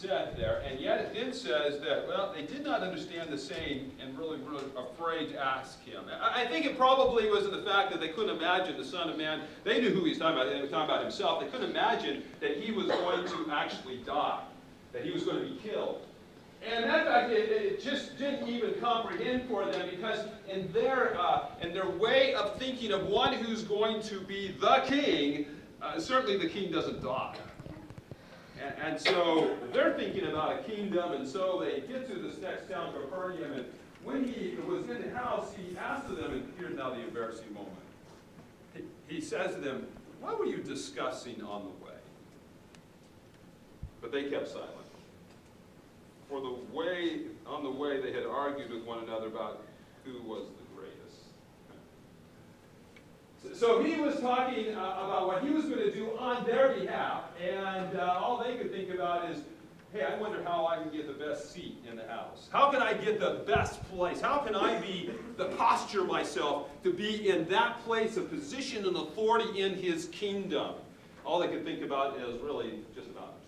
said there, and yet it then says that, well, they did not understand the saying and really were afraid to ask him. I think it probably was in the fact that they couldn't imagine the Son of Man. They knew who he was talking about. They were talking about himself. They couldn't imagine that he was going to actually die, that he was going to be killed. And that fact, it just didn't even comprehend for them, because in their way of thinking of one who's going to be the king, certainly the king doesn't die. And so they're thinking about a kingdom, and so they get to this next town, Capernaum, and when he was in the house, he asked them, and here's now the embarrassing moment. He says to them, "What were you discussing on the way?" But they kept silent. For on the way they had argued with one another about who was the greatest. So he was talking about what he was going to do on their behalf, and all they could think about is, hey, I wonder how I can get the best seat in the house. How can I get the best place? How can I posture myself to be in that place of position and authority in his kingdom? All they could think about is really just about themselves.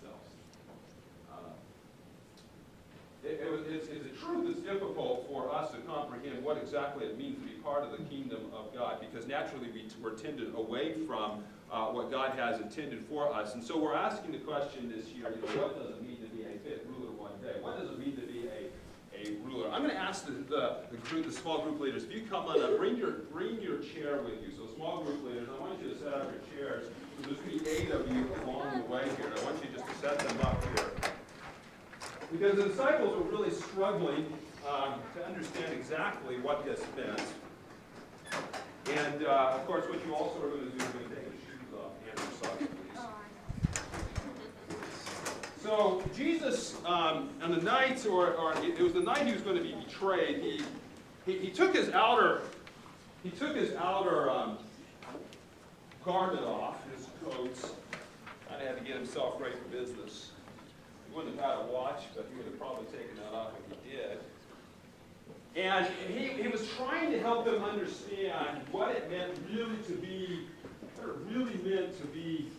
It's a truth that's difficult for us to comprehend what exactly it means to be part of the kingdom of God, because naturally we're tended away from what God has intended for us. And so we're asking the question this year, what does it mean to be a fit ruler one day? What does it mean to be a ruler? I'm going to ask the small group leaders, if you come on up, bring your chair with you. So small group leaders, I want you to set up your chairs. So there's going to be 8 of you along the way here. I want you just to set them up here. Because the disciples were really struggling to understand exactly what this meant. And, of course, what you also are going to do is going to take your shoes off and your socks, please. So Jesus, on the night, or it was the night he was going to be betrayed, he took his outer garment off, his coats. Kind of had to get himself ready for business. He wouldn't have had a watch, but he would have probably taken that off if he did. And he was trying to help them understand what it meant really to be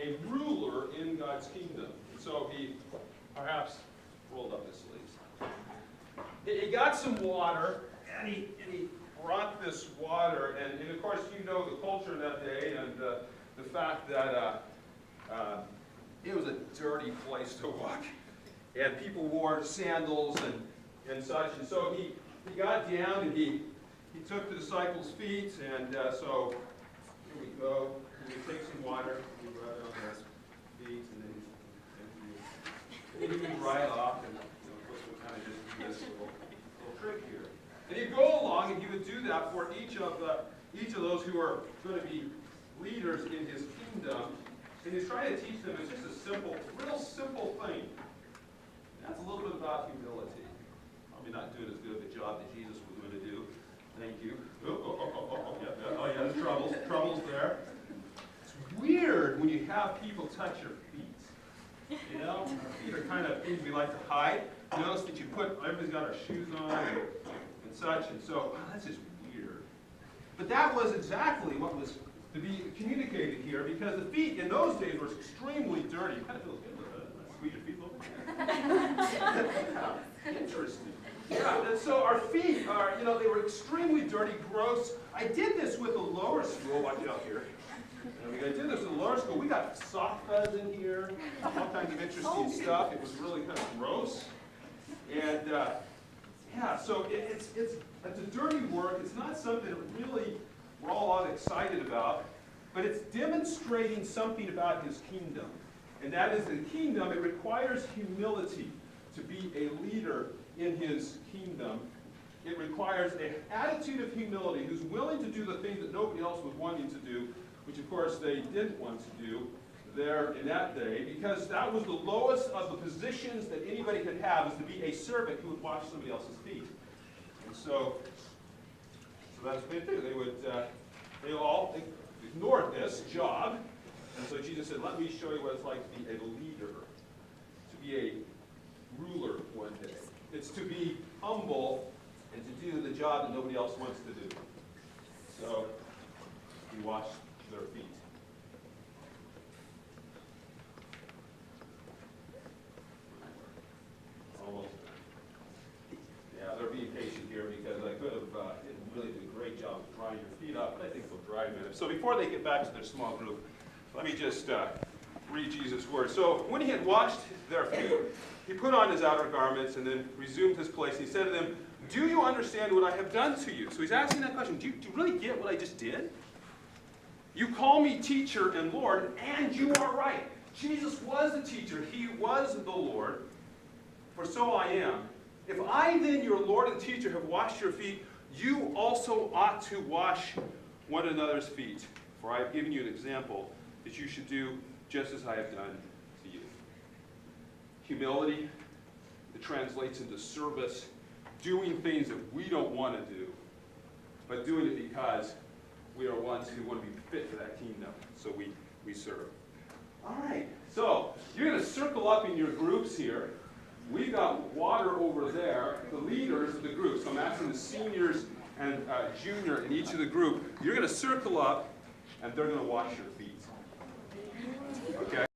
a ruler in God's kingdom. And so he perhaps rolled up his sleeves. He got some water, and he brought this water, and of course you know the culture in that day, and the fact that it was a dirty place to walk, and people wore sandals and such. And so he got down and he took the disciples' feet, and so here we go. We take some water, we rub it on his feet, and then he dry it off, and of course we'll kind of just do this little trick here. And he'd go along, and he would do that for each of those who are going to be leaders in his kingdom. And he's trying to teach them, it's just a real simple thing. And that's a little bit about humility. Probably not doing as good of a job that Jesus was going to do. Thank you. Yeah, there's troubles there. It's weird when you have people touch your feet. You know, our feet are kind of things we like to hide. You notice that everybody's got our shoes on and such, and so, that's just weird. But that was exactly what was to be communicated here, because the feet in those days were extremely dirty. It kind of feels good to squeeze your feet a little bit. Interesting. Yeah, and so our feet are, they were extremely dirty, gross. I did this with a lower school. Watch out here. I did this in lower school. We got sock fuzz in here, all kinds of interesting stuff. It was really kind of gross. And yeah, so it's a dirty work. It's not something that really we're all a lot excited about, but it's demonstrating something about his kingdom. And that is, the kingdom, it requires humility to be a leader in his kingdom. It requires an attitude of humility, who's willing to do the things that nobody else was wanting to do, which of course they didn't want to do there in that day, because that was the lowest of the positions that anybody could have, is to be a servant who would wash somebody else's feet. And so that's what they do. They all ignored this job. And so Jesus said, let me show you what it's like to be a leader, to be a ruler one day. It's to be humble and to do the job that nobody else wants to do. So he washed their feet. before they get back to their small group, let me just read Jesus' words. So when he had washed their feet, he put on his outer garments and then resumed his place. He said to them, do you understand what I have done to you? So he's asking that question. Do you really get what I just did? You call me teacher and Lord, and you are right. Jesus was the teacher. He was the Lord, for so I am. If I then, your Lord and teacher, have washed your feet, you also ought to wash one another's feet. For I have given you an example that you should do just as I have done to you. Humility, it translates into service, doing things that we don't want to do, but doing it because we are ones who want to be fit for that kingdom, so we serve. All right, so you're going to circle up in your groups here. We've got water over there, the leaders of the group. So I'm asking the seniors and junior in each of the group, you're going to circle up, and they're going to wash your feet. Okay?